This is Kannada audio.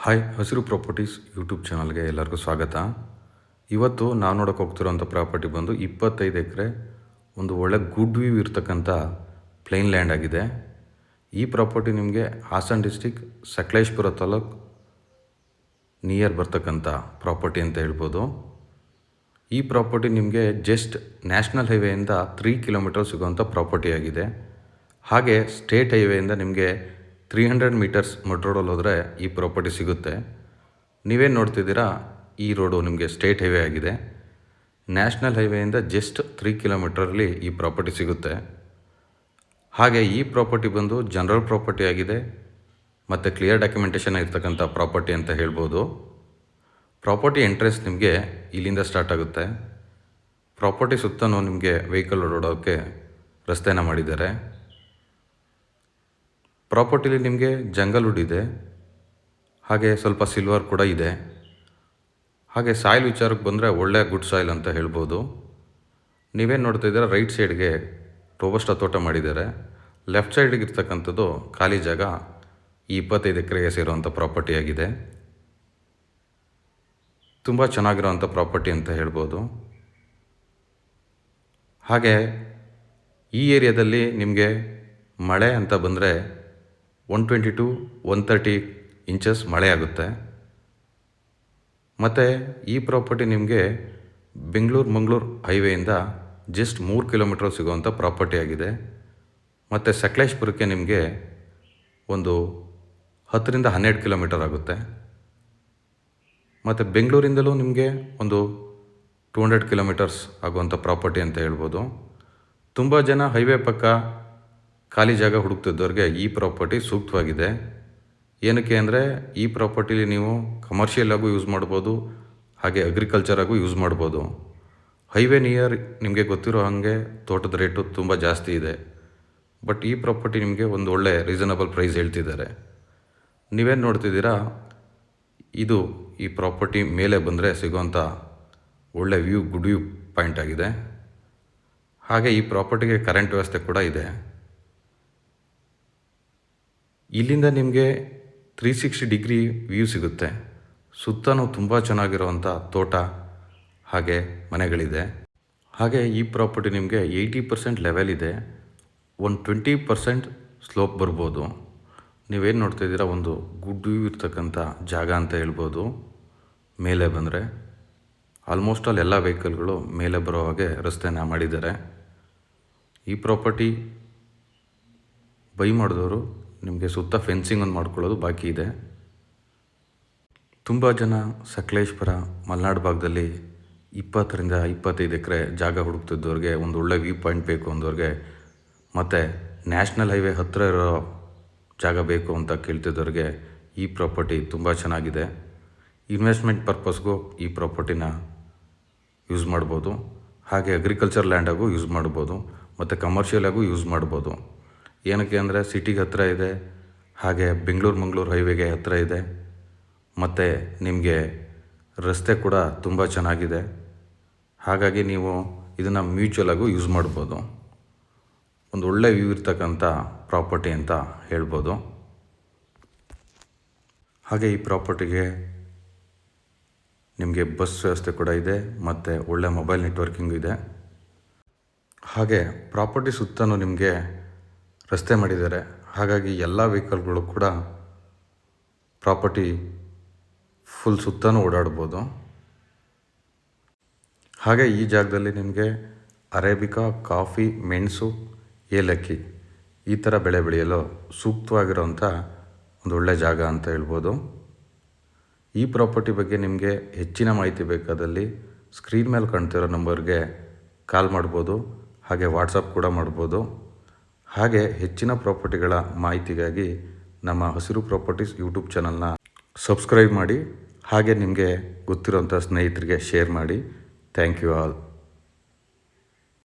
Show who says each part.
Speaker 1: ಹಾಯ್, ಹಸಿರು ಪ್ರಾಪರ್ಟೀಸ್ ಯೂಟ್ಯೂಬ್ ಚಾನಲ್ಗೆ ಎಲ್ಲರಿಗೂ ಸ್ವಾಗತ. ಇವತ್ತು ನಾವು ನೋಡೋಕೆ ಹೋಗ್ತಿರೋಂಥ ಪ್ರಾಪರ್ಟಿ ಬಂದು 25 ಎಕರೆ ಒಂದು ಒಳ್ಳೆ ಗುಡ್ ವ್ಯೂ ಇರ್ತಕ್ಕಂಥ ಪ್ಲೇನ್ ಲ್ಯಾಂಡ್ ಆಗಿದೆ. ಈ ಪ್ರಾಪರ್ಟಿ ನಿಮಗೆ ಹಾಸನ ಡಿಸ್ಟಿಕ್ ಸಕಲೇಶಪುರ ತಾಲೂಕು ನಿಯರ್ ಬರ್ತಕ್ಕಂಥ ಪ್ರಾಪರ್ಟಿ ಅಂತ ಹೇಳ್ಬೋದು. ಈ ಪ್ರಾಪರ್ಟಿ ನಿಮಗೆ ಜಸ್ಟ್ ನ್ಯಾಷನಲ್ ಹೈವೇಯಿಂದ 3 ಕಿಲೋಮೀಟರ್ ಸಿಗುವಂಥ ಪ್ರಾಪರ್ಟಿ ಆಗಿದೆ. ಹಾಗೆ ಸ್ಟೇಟ್ ಹೈವೇಯಿಂದ ನಿಮಗೆ 300 ಮೀಟರ್ಸ್ ಮಡ್ ರೋಡಲ್ಲಿ ಹೋದರೆ ಈ ಪ್ರಾಪರ್ಟಿ ಸಿಗುತ್ತೆ. ನೀವೇನು ನೋಡ್ತಿದ್ದೀರಾ, ಈ ರೋಡು ನಿಮಗೆ ಸ್ಟೇಟ್ ಹೈವೇ ಆಗಿದೆ. ನ್ಯಾಷನಲ್ ಹೈವೇಯಿಂದ ಜಸ್ಟ್ 3 ಕಿಲೋಮೀಟ್ರಲ್ಲಿ ಈ ಪ್ರಾಪರ್ಟಿ ಸಿಗುತ್ತೆ. ಹಾಗೆ ಈ ಪ್ರಾಪರ್ಟಿ ಬಂದು ಜನರಲ್ ಪ್ರಾಪರ್ಟಿ ಆಗಿದೆ ಮತ್ತು ಕ್ಲಿಯರ್ ಡಾಕ್ಯುಮೆಂಟೇಷನ್ ಇರ್ತಕ್ಕಂಥ ಪ್ರಾಪರ್ಟಿ ಅಂತ ಹೇಳ್ಬೋದು. ಪ್ರಾಪರ್ಟಿ ಎಂಟ್ರೆನ್ಸ್ ನಿಮಗೆ ಇಲ್ಲಿಂದ ಸ್ಟಾರ್ಟ್ ಆಗುತ್ತೆ. ಪ್ರಾಪರ್ಟಿ ಸುತ್ತಲೂ ನಿಮಗೆ ವೆಹಿಕಲ್ ಓಡಾಡೋಕ್ಕೆ ರಸ್ತೆನ ಮಾಡಿದ್ದಾರೆ. ಪ್ರಾಪರ್ಟಿಲಿ ನಿಮಗೆ ಜಂಗಲ್ ವುಡ್ ಇದೆ, ಹಾಗೆ ಸ್ವಲ್ಪ ಸಿಲ್ವರ್ ಕೂಡ ಇದೆ. ಹಾಗೆ ಸಾಯಿಲ್ ವಿಚಾರಕ್ಕೆ ಬಂದರೆ ಒಳ್ಳೆಯ ಗುಡ್ ಸಾಯಿಲ್ ಅಂತ ಹೇಳ್ಬೋದು. ನೀವೇನು ನೋಡ್ತಾಯಿದ್ದೀರಾ, ರೈಟ್ ಸೈಡ್ಗೆ ರೋಬಸ್ಟ ತೋಟ ಮಾಡಿದ್ದಾರೆ. ಲೆಫ್ಟ್ ಸೈಡ್ಗೆ ಇರ್ತಕ್ಕಂಥದ್ದು ಖಾಲಿ ಜಾಗ ಈ 25 ಎಕರೆಗೆ ಸೇರುವಂಥ ಪ್ರಾಪರ್ಟಿ ಆಗಿದೆ. ತುಂಬ ಚೆನ್ನಾಗಿರೋವಂಥ ಪ್ರಾಪರ್ಟಿ ಅಂತ ಹೇಳ್ಬೋದು. ಹಾಗೆ ಈ ಏರಿಯಾದಲ್ಲಿ ನಿಮಗೆ ಮಳೆ ಅಂತ ಬಂದರೆ 120 to 130 ಇಂಚಸ್ ಮಳೆ ಆಗುತ್ತೆ. ಮತ್ತು ಈ ಪ್ರಾಪರ್ಟಿ ನಿಮಗೆ ಬೆಂಗಳೂರು-ಮಂಗಳೂರು ಹೈವೇಯಿಂದ ಜಸ್ಟ್ 3 ಕಿಲೋಮೀಟರ್ ಸಿಗುವಂಥ ಪ್ರಾಪರ್ಟಿ ಆಗಿದೆ. ಮತ್ತು ಸಕಲೇಶಪುರಕ್ಕೆ ನಿಮಗೆ ಒಂದು 10 ರಿಂದ 12 ಕಿಲೋಮೀಟರ್ ಆಗುತ್ತೆ. ಮತ್ತು ಬೆಂಗಳೂರಿಂದಲೂ ನಿಮಗೆ ಒಂದು 200 ಕಿಲೋಮೀಟರ್ಸ್ ಆಗುವಂಥ ಪ್ರಾಪರ್ಟಿ ಅಂತ ಹೇಳ್ಬೋದು. ತುಂಬ ಜನ ಹೈವೇ ಪಕ್ಕ ಖಾಲಿ ಜಾಗ ಹುಡುಕ್ತಿದ್ದವ್ರಿಗೆ ಈ ಪ್ರಾಪರ್ಟಿ ಸೂಕ್ತವಾಗಿದೆ. ಏನಕ್ಕೆ ಅಂದರೆ ಈ ಪ್ರಾಪರ್ಟಿಲಿ ನೀವು ಕಮರ್ಷಿಯಲ್ ಆಗೂ ಯೂಸ್ ಮಾಡ್ಬೋದು, ಹಾಗೆ ಅಗ್ರಿಕಲ್ಚರ್ ಆಗೂ ಯೂಸ್ ಮಾಡ್ಬೋದು. ಹೈವೇ ನಿಯರ್ ನಿಮಗೆ ಗೊತ್ತಿರೋ ಹಾಗೆ ತೋಟದ ರೇಟು ತುಂಬ ಜಾಸ್ತಿ ಇದೆ. ಬಟ್ ಈ ಪ್ರಾಪರ್ಟಿ ನಿಮಗೆ ಒಂದು ಒಳ್ಳೆ ರೀಸನಬಲ್ ಪ್ರೈಸ್ ಹೇಳ್ತಿದ್ದಾರೆ. ನೀವೇನು ನೋಡ್ತಿದ್ದೀರಾ, ಇದು ಈ ಪ್ರಾಪರ್ಟಿ ಮೇಲೆ ಬಂದರೆ ಸಿಗೋವಂಥ ಒಳ್ಳೆ ವ್ಯೂ, ಗುಡ್ ವ್ಯೂ ಪಾಯಿಂಟ್ ಆಗಿದೆ. ಹಾಗೆ ಈ ಪ್ರಾಪರ್ಟಿಗೆ ಕರೆಂಟ್ ವ್ಯವಸ್ಥೆ ಕೂಡ ಇದೆ. ಇಲ್ಲಿಂದ ನಿಮಗೆ 360 ಡಿಗ್ರಿ ವ್ಯೂ ಸಿಗುತ್ತೆ. ಸುತ್ತಲೂ ತುಂಬ ಚೆನ್ನಾಗಿರುವಂಥ ತೋಟ ಹಾಗೆ ಮನೆಗಳಿದೆ. ಹಾಗೆ ಈ ಪ್ರಾಪರ್ಟಿ ನಿಮಗೆ 80% ಲೆವೆಲ್ ಇದೆ, ಒಂದು 20% ಸ್ಲೋಪ್ ಬರ್ಬೋದು. ನೀವೇನು ನೋಡ್ತಾಯಿದ್ದೀರಾ, ಒಂದು ಗುಡ್ ವ್ಯೂ ಇರ್ತಕ್ಕಂಥ ಜಾಗ ಅಂತ ಹೇಳ್ಬೋದು. ಮೇಲೆ ಬಂದರೆ ಆಲ್ಮೋಸ್ಟ್ ಆಲ್ ಎಲ್ಲ ವೆಹಿಕಲ್ಗಳು ಮೇಲೆ ಬರೋ ಹಾಗೆ ರಸ್ತೆನ ಮಾಡಿದ್ದಾರೆ. ಈ ಪ್ರಾಪರ್ಟಿ ಬೈ ಮಾಡಿದವರು ನಿಮಗೆ ಸುತ್ತ ಫೆನ್ಸಿಂಗ್ ಒಂದು ಮಾಡ್ಕೊಳ್ಳೋದು ಬಾಕಿ ಇದೆ. ತುಂಬ ಜನ ಸಕಲೇಶಪುರ ಮಲೆನಾಡು ಭಾಗದಲ್ಲಿ 20 ರಿಂದ 25 ಎಕರೆ ಜಾಗ ಹುಡುಕ್ತಿದ್ದವ್ರಿಗೆ, ಒಂದು ಒಳ್ಳೆ ವ್ಯೂ ಪಾಯಿಂಟ್ ಬೇಕು ಅಂದವ್ರಿಗೆ, ಮತ್ತು ನ್ಯಾಷನಲ್ ಹೈವೇ ಹತ್ತಿರ ಇರೋ ಜಾಗ ಬೇಕು ಅಂತ ಕೇಳ್ತಿದ್ದವ್ರಿಗೆ ಈ ಪ್ರಾಪರ್ಟಿ ತುಂಬ ಚೆನ್ನಾಗಿದೆ. ಇನ್ವೆಸ್ಟ್ಮೆಂಟ್ ಪರ್ಪಸ್ಗೂ ಈ ಪ್ರಾಪರ್ಟಿನ ಯೂಸ್ ಮಾಡ್ಬೋದು. ಹಾಗೆ ಅಗ್ರಿಕಲ್ಚರ್ ಲ್ಯಾಂಡಾಗೂ ಯೂಸ್ ಮಾಡ್ಬೋದು ಮತ್ತು ಕಮರ್ಷಿಯಲಾಗೂ ಯೂಸ್ ಮಾಡ್ಬೋದು. ಏನಕ್ಕೆ ಅಂದರೆ ಸಿಟಿಗೆ ಹತ್ತಿರ ಇದೆ, ಹಾಗೆ ಬೆಂಗಳೂರು-ಮಂಗಳೂರು ಹೈವೇಗೆ ಹತ್ತಿರ ಇದೆ, ಮತ್ತು ನಿಮಗೆ ರಸ್ತೆ ಕೂಡ ತುಂಬ ಚೆನ್ನಾಗಿದೆ. ಹಾಗಾಗಿ ನೀವು ಇದನ್ನು ಮ್ಯೂಚುವಲಾಗೂ ಯೂಸ್ ಮಾಡ್ಬೋದು. ಒಂದು ಒಳ್ಳೆ ವ್ಯೂ ಇರ್ತಕ್ಕಂಥ ಪ್ರಾಪರ್ಟಿ ಅಂತ ಹೇಳ್ಬೋದು. ಹಾಗೆ ಈ ಪ್ರಾಪರ್ಟಿಗೆ ನಿಮಗೆ ಬಸ್ ವ್ಯವಸ್ಥೆ ಕೂಡ ಇದೆ ಮತ್ತು ಒಳ್ಳೆ ಮೊಬೈಲ್ ನೆಟ್ವರ್ಕಿಂಗು ಇದೆ. ಹಾಗೆ ಪ್ರಾಪರ್ಟಿ ಸುತ್ತಲೂ ನಿಮಗೆ ರಸ್ತೆ ಮಾಡಿದ್ದಾರೆ. ಹಾಗಾಗಿ ಎಲ್ಲ ವೆಹಿಕಲ್ಗಳು ಕೂಡ ಪ್ರಾಪರ್ಟಿ ಫುಲ್ ಸುತ್ತಲೂ ಓಡಾಡ್ಬೋದು. ಹಾಗೆ ಈ ಜಾಗದಲ್ಲಿ ನಿಮಗೆ ಅರೇಬಿಕಾ, ಕಾಫಿ, ಮೆಣಸು, ಏಲಕ್ಕಿ ಈ ಥರ ಬೆಳೆ ಬೆಳೆಯಲು ಸೂಕ್ತವಾಗಿರೋಂಥ ಒಂದು ಒಳ್ಳೆ ಜಾಗ ಅಂತ ಹೇಳ್ಬೋದು. ಈ ಪ್ರಾಪರ್ಟಿ ಬಗ್ಗೆ ನಿಮಗೆ ಹೆಚ್ಚಿನ ಮಾಹಿತಿ ಬೇಕಾದಲ್ಲಿ ಸ್ಕ್ರೀನ್ ಮೇಲೆ ಕಾಣ್ತಿರೋ ನಂಬರ್ಗೆ ಕಾಲ್ ಮಾಡ್ಬೋದು, ಹಾಗೆ ವಾಟ್ಸಪ್ ಕೂಡ ಮಾಡ್ಬೋದು. ಹಾಗೆ ಹೆಚ್ಚಿನ ಪ್ರಾಪರ್ಟಿಗಳ ಮಾಹಿತಿಗಾಗಿ ನಮ್ಮ ಹಸಿರು ಪ್ರಾಪರ್ಟೀಸ್ ಯೂಟ್ಯೂಬ್ ಚಾನಲ್ನ ಸಬ್ಸ್ಕ್ರೈಬ್ ಮಾಡಿ, ಹಾಗೆ ನಿಮಗೆ ಗೊತ್ತಿರೋಂಥ ಸ್ನೇಹಿತರಿಗೆ ಶೇರ್ ಮಾಡಿ. Thank you all.